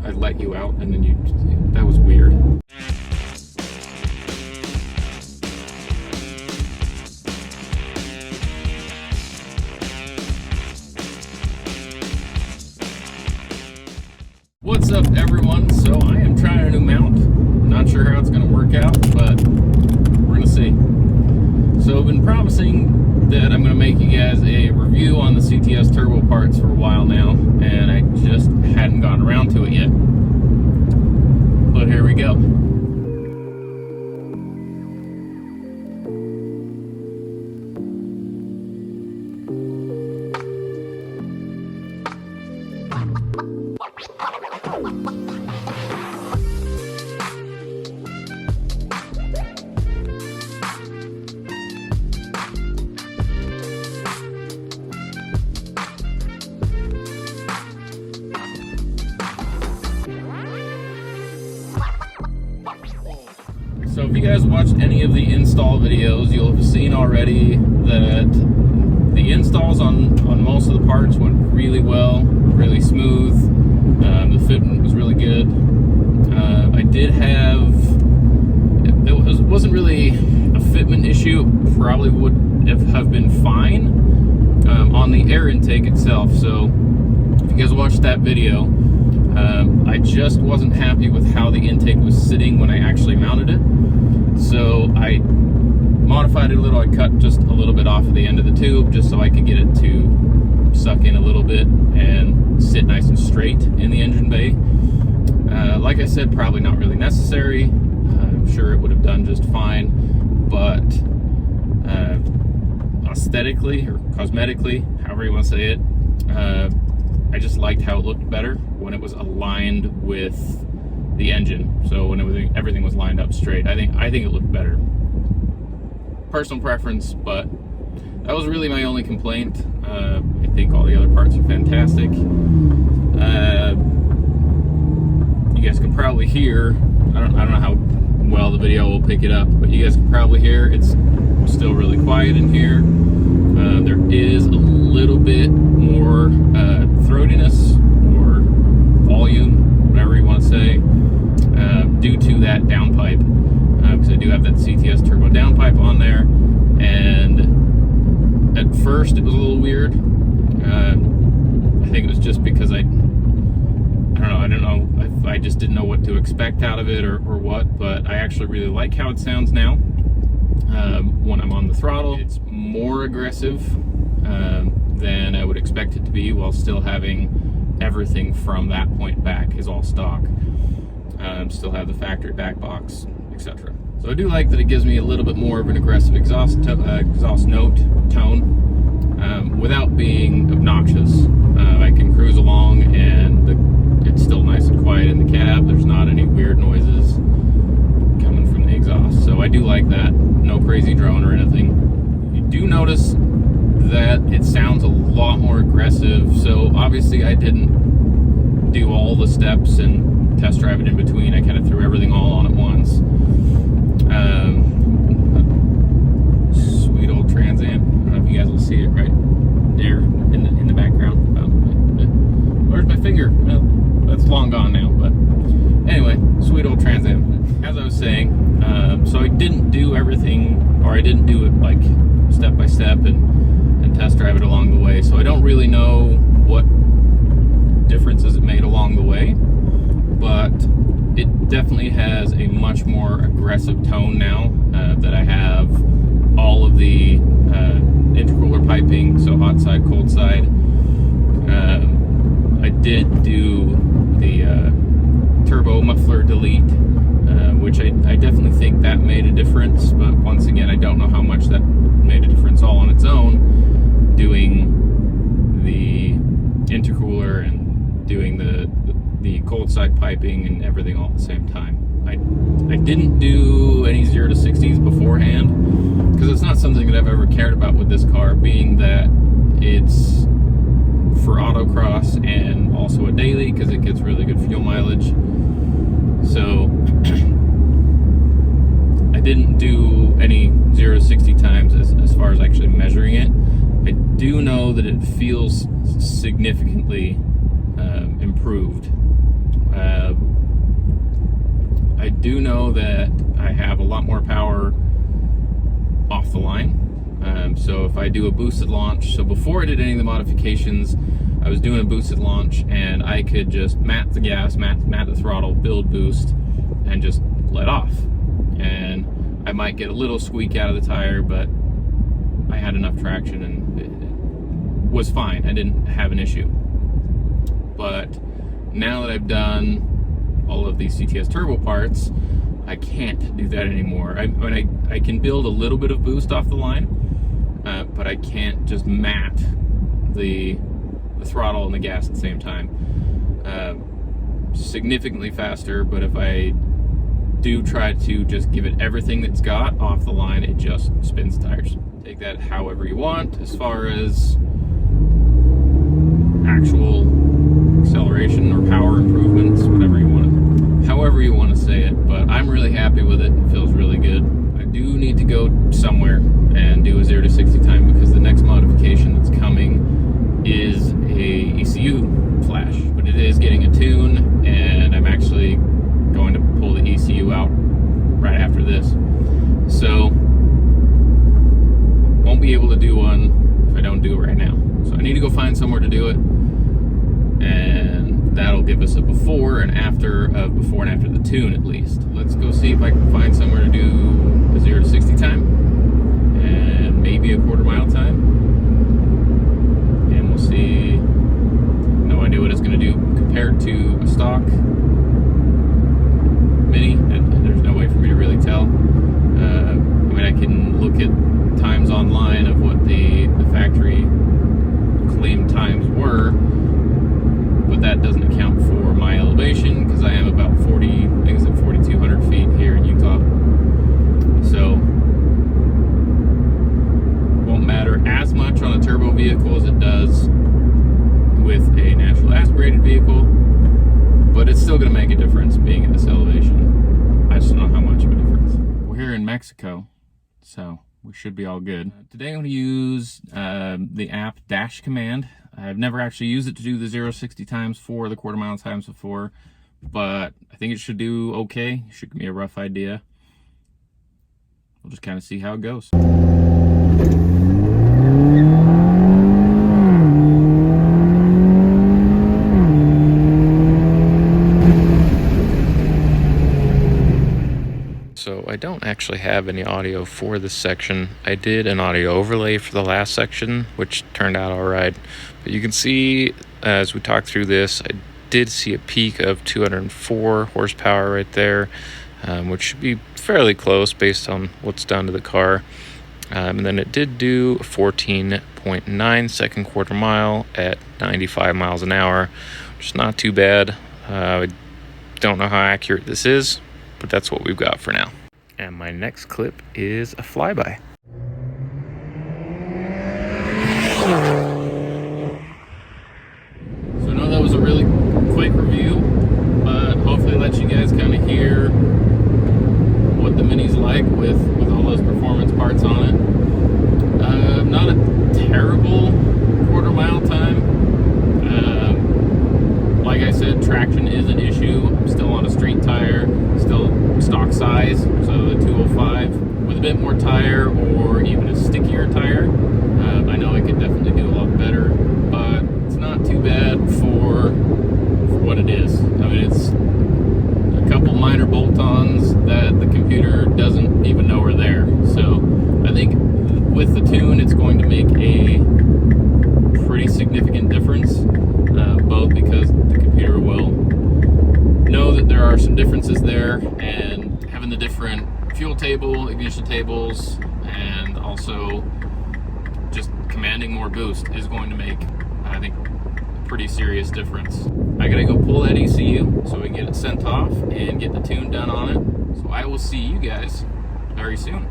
I let you out and then you, that was weird. What's up, everyone? So I am trying a new mount. Not sure how it's going to work out, but we're going to see. So I've been promising that I'm going to make you guys a review on the CTS Turbo parts for a while now, and I just hadn't gotten around to it yet. But here we go. So if you guys watched any of the install videos, you'll have seen already that the installs on most of the parts went really well, really smooth. The fitment was really good. I did have, it wasn't really a fitment issue. It probably would have been fine on the air intake itself. So if you guys watched that video, I just wasn't happy with how the intake was sitting when I actually mounted it. So I modified it a little. I cut just a little bit off of the end of the tube just so I could get it to suck in a little bit and sit nice and straight in the engine bay. Like I said, probably not really necessary. I'm sure it would have done just fine, but aesthetically or cosmetically, however you want to say it, I just liked how it looked better when it was aligned with the engine. So when everything was lined up straight, I think it looked better. Personal preference, but that was really my only complaint. I think all the other parts are fantastic. You guys can probably hear, I don't know how well the video will pick it up, but you guys can probably hear it's still really quiet in here. There is a little bit more throatiness or volume, whatever you want to say, due to that downpipe, because I do have that CTS Turbo downpipe on there, and at first it was a little weird. I think it was just because I don't know if I just didn't know what to expect out of it or what, but I actually really like how it sounds now. When I'm on the throttle, it's more aggressive than I would expect it to be, while still having everything from that point back is all stock. Still have the factory back box, etc. So I do like that it gives me a little bit more of an aggressive exhaust note tone without being obnoxious. I can cruise along and it's still nice and quiet in the cab. There's not any weird noises coming from the exhaust. So I do like that. No crazy drone or anything. You do notice that it sounds a lot more aggressive. So obviously I didn't do all the steps and test drive it in between. I kind of threw everything all on at once. Sweet old Trans Am. I don't know if you guys will see it right there in the background. Where's my finger? Well, that's long gone now, but anyway, sweet old Trans Am. As I was saying, so I didn't do everything, or I didn't do it like step by step and test drive it along the way, so I don't really know what differences it made along the way, but it definitely has a much more aggressive tone now that I have all of the intercooler piping, so hot side, cold side. I did do the turbo muffler delete, which I definitely think that made a difference, but once again, I don't know how much that made a difference all on its own, doing the intercooler and doing the cold side piping and everything all at the same time. I didn't do any 0 to 60s beforehand, because it's not something that I've ever cared about with this car, being that it's for autocross and also a daily, because it gets really good fuel mileage. So I didn't do any 0 to 60 times as far as actually measuring it. I do know that it feels significantly improved I do know that I have a lot more power off the line. So if I do a boosted launch, so before I did any of the modifications, I was doing a boosted launch and I could just mat the gas, mat the throttle, build boost, and just let off. And I might get a little squeak out of the tire, but I had enough traction and it was fine. I didn't have an issue. But now that I've done all of these CTS Turbo parts, I can't do that anymore. I can build a little bit of boost off the line, but I can't just mat the throttle and the gas at the same time. Significantly faster, but if I do try to just give it everything it's got off the line, it just spins tires. Take that however you want as far as actual acceleration or power improvements, whatever you want, however you want to say it. But I'm really happy with it. It feels really good. I do need to go somewhere and do a 0 to 60 time, because the next modification that's coming is a ECU flash, but it is getting a tune, and I'm actually going to pull the ECU out right after this. So won't be able to do one if I don't do it right now. So I need to go find somewhere to do it, and that'll give us a before and after of before and after the tune at least. Let's go see if I can find somewhere to do a 0 to 60 time and maybe a quarter mile time, and we'll see. No idea what it's going to do compared to a stock Mini, and there's no way for me to really tell. I mean, I can look at times online of what the factory claimed times were, but that doesn't account for my elevation, because I am about 4,200 feet here in Utah. So won't matter as much on a turbo vehicle as it does with a natural aspirated vehicle, but it's still going to make a difference being at this elevation. I just don't know how much of a difference. We're here in Mexico, so we should be all good. Today I'm going to use the app Dash Command. I've never actually used it to do the 0 to 60 times for the quarter mile times before, but I think it should do okay. It should give me a rough idea. We'll just kind of see how it goes. So I don't actually have any audio for this section. I did an audio overlay for the last section, which turned out all right. But you can see as we talked through this, I did see a peak of 204 horsepower right there, which should be fairly close based on what's done to the car. And then it did do a 14.9 second quarter mile at 95 miles an hour, which is not too bad. I don't know how accurate this is, but that's what we've got for now. And my next clip is a flyby. So I know that was a really quick review, but hopefully it lets you guys kind of hear what the Mini's like with all those performance parts on it. Not a terrible quarter mile time. Like I said, traction is an issue. I'm still on a street tire, still stock size, so the 205 with a bit more tire or even a stickier tire. I know I could definitely do a lot better, but it's not too bad for what it is. I mean, it's a couple minor bolt-ons that the computer doesn't even know are there. So I think with the tune, it's going to make a pretty significant difference, both because the computer will know that there are some differences there, and having the different fuel table, ignition tables, and also just commanding more boost is going to make, I think, a pretty serious difference. I gotta go pull that ECU so we can get it sent off and get the tune done on it. So I will see you guys very soon.